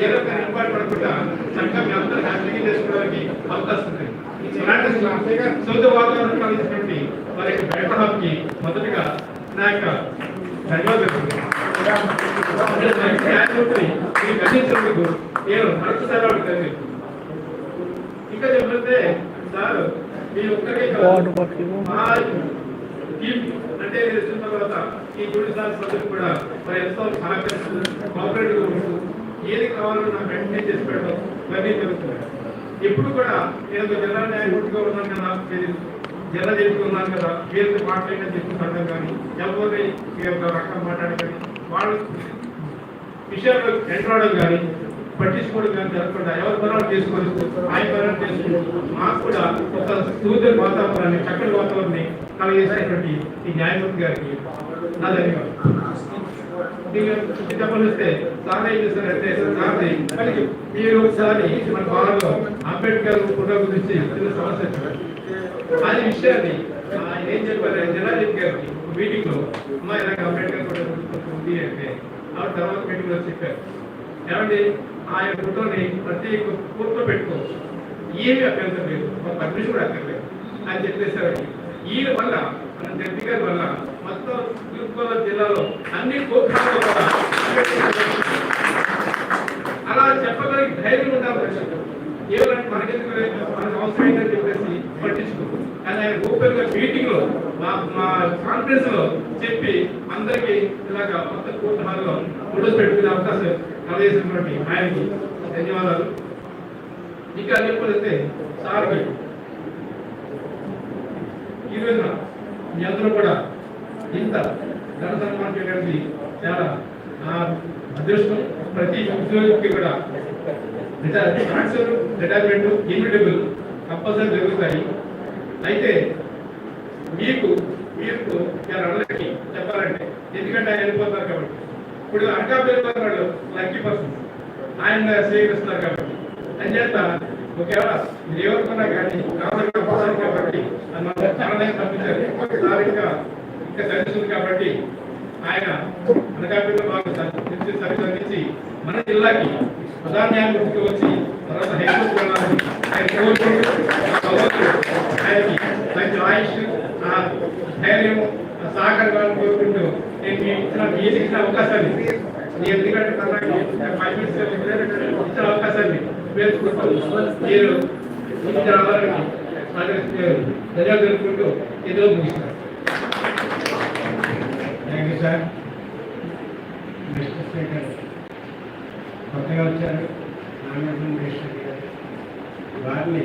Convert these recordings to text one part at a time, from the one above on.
ఏదో ఒక ఇంపార్ట్ పడకుండా చక్కగా మీ అందరూ హ్యాపీగా చేసుకోవడానికి అవకాశం ఉంది. ఇలాంటి సొంత వాతావరణం కలిగినటువంటి వారి యొక్క బయటకి మొదటిగా నా యొక్క ధన్యవాదాలు. నేను మరొకసారి అడుగుతాను. ఇంకా చెప్తే సార్ మీ ఒక్కరే అంటే వచ్చిన తర్వాత ఈ గుడి సార్ కూడా మరి ఎంతో కోఆపరేటివ్ ఉంటూ ఏది కావాలో నాకు వెంటనే చేసి పెట్టడం ఇవన్నీ జరుగుతున్నాయి. ఎప్పుడు కూడా నేను జిల్లా న్యాయమూర్తిగా ఉన్నాను కదా, జిల్లా జడ్జిగా ఉన్నాను కదా, వీళ్ళకి మాట్లాడని చెప్పుకుంటాను కానీ ఎవరి రకం మాట్లాడడం కానీ వాళ్ళ విషయాల్లో ఎంట్రావడం కానీ పట్టించుకోవడం కానీ జరగకుండా ఎవరి పనులు చేసుకొని ఆయన పనులు చేసుకుంటూ మాకు కూడా ఒక సూర్య వాతావరణాన్ని చక్కటి వాతావరణాన్ని కలిగేసినటువంటి ఈ న్యాయమూర్తి గారికి నా ధన్యవాదాలు. చెప్పనిస్తే సార్ ఏం చేస్తారంటే సార్ది మీరు ఒకసారి మన బాగా అంబేద్కర్ ఫోటో గురించి చిన్న సమస్య అది విషయాన్ని ఆయన ఏం చెప్పారు జనార్దన్ గారికి మీటింగ్ లో అమ్మా ఇలాగ అంబేద్కర్ ఫోటో ఉంది అంటే ఆ తర్వాత మీటింగ్ లో చెప్పారు ఏమండి ఆయన ఫోటోని ప్రతి ఫోటో పెట్టుకోవచ్చు, ఏమి అభ్యంతరం లేదు, ఒక పర్మిషన్ కూడా అక్కర్లేదు అని చెప్పేసారండి. ఈయన వల్ల మన జడ్జి గారి వల్ల మొత్తం తూర్పుగోదావరి జిల్లాలో అన్ని కోర్టులలో కూడా అలా చెప్పగలిగి ధైర్యం ఉండాలి. ఏమంటే మనకెందుకు మనకు అవసరమైందని చెప్పేసి పట్టించుకోరు. కానీ ఆయన ఓపెన్ గా మీటింగ్ లో మా కాన్ఫరెన్స్ లో చెప్పి అందరికీ ఇలాగా మొత్తం కోర్టు హాల్లో ఫోటోస్ పెట్టుకునే అవకాశం కలిగేసినటువంటి ఆయనకి ధన్యవాదాలు. ఇంకా చెప్పాలంటే సార్కి ఈ రోజున మీ అందరూ కూడా ఇంత ఘన సన్మానం చేయడానికి చాలా అదృష్టం. ప్రతి ఉద్యోగికి కూడా రిటైర్మెంట్ ఇన్విటబుల్ కంపల్సరీ జరుగుతాయి. అయితే మీరు అందరికీ చెప్పాలంటే ఎందుకంటే ఆయన వెళ్ళిపోతారు కాబట్టి ఇప్పుడు అనకాపల్లి వాళ్ళు లక్కీ పర్సన్ ఆయన స్వీకరిస్తున్నారు కాబట్టి అని చేస్తా ఒకవేళ మీరు ఏమనుకున్నా కానీ కాబట్టి చాలా పంపించారు ఇంకా తెలుస్తుంది కాబట్టి ఆయన అనకాపల్లిలో బాగా సర్వీస్ అందించి మన జిల్లాకి ప్రధాన న్యాయమూర్తికి వచ్చి తర్వాత హైకోర్టు వెళ్ళాలని ఆయన కోరుకుంటూ ఆయనకి మంచి ఆయుష్ ధైర్యం సహకారం కోరుకుంటూ నేను ఇచ్చిన అవకాశాన్ని ఎందుకంటే ఇచ్చిన అవకాశాన్ని పేర్చుకుంటూ మీరు ఇచ్చిన ఆధారాన్ని ధన్యవాదాలు తెలుపుకుంటూ ఏదో ముగిస్తున్నారు. Thank you sir. కొత్తగా వచ్చారు నాగేశ్వర గారు, వారిని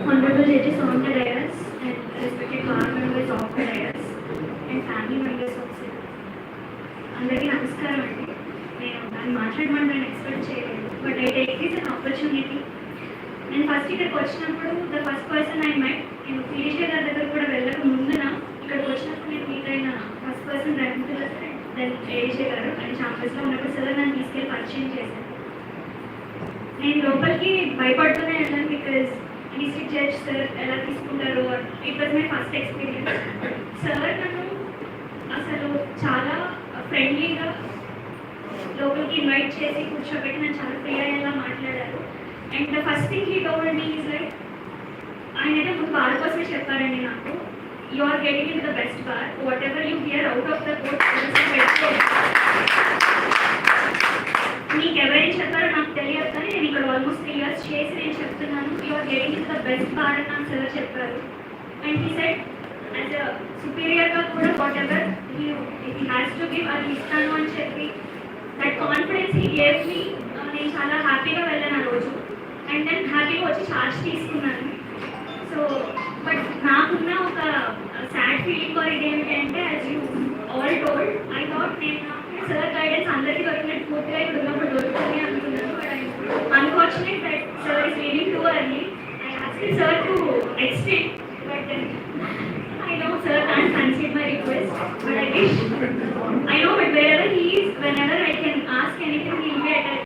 Honorable judges on the dais and respected bar members of the dais and family members of the అందరికీ నమస్కారం అండి. నేను దాన్ని మాట్లాడమని నేను ఎక్స్పెక్ట్ చేయలేదు, but I take this an opportunity. నేను ఫస్ట్ ఇక్కడికి వచ్చినప్పుడు the first person I met, నేను ఫిలిష గారి దగ్గర కూడా వెళ్ళక ముందున ఇక్కడికి వచ్చినప్పుడు నేను మీట్ అయిన ఫస్ట్ పర్సన్ దెన్ ఏషే గారు అండ్ ఛాంబర్స్లో ఉన్నప్పుడు సార్ నన్ను తీసుకెళ్ళి పరిచయం చేశాను. నేను లోపలికి భయపడుతూనే వెళ్ళాను బికాజ్ డిస్ట్రిక్ట్ జడ్జ్ సార్ ఎలా తీసుకుంటారు, it was my first experience. Sir నన్ను అసలు చాలా ఫ్రెండ్లీగా లోపలికి ఇన్వైట్ చేసి కూర్చోబెట్టి నన్ను చాలా ఫ్రీ అయ్యేలా మాట్లాడారు. And the first thing he told me is like, ఆయన అయితే ముందు బార్ కోసమే చెప్పారండి నాకు, you are getting in the best bar, whatever you hear out of the court మీకు ఎవరేం చెప్పారో నాకు తెలియదు, కానీ నేను ఇక్కడ ఆల్మోస్ట్ 3 years చేసి నేను చెప్తున్నాను, you are getting in the best bar అని నాకు సార్ చెప్పారు. And he said as a సుపీరియర్గా కూడా whatever he has to give అది ఇస్తాను అని చెప్పి that confidence he gave me. నేను చాలా హ్యాపీగా వెళ్ళాను ఆ రోజు. అండ్ దెన్ హ్యాపీగా వచ్చి ఛార్జ్ తీసుకున్నాను. సో బట్ నాకున్న ఒక సాడ్ ఫీలింగ్ ఆర్ ఇది ఏమిటంటే as you all told, I thought నేను సార్ గైడెన్స్ అందరికీ దొరికినట్టు పూర్తిగా ఇప్పుడు ఉన్నప్పుడు దొరుకుతుంది అనుకున్నాను. But unfortunate that sir is leaving too early. I asked sir to extend, but I know sir can't concede my request, but I wish